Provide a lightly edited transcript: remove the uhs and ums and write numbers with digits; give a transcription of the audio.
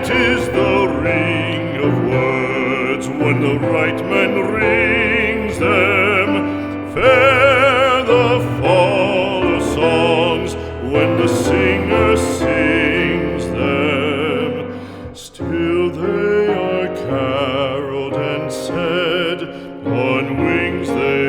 is the ring of words when the right man rings them. Fair the fall of songs when the singer sings them. Still they are caroled and said, on wings they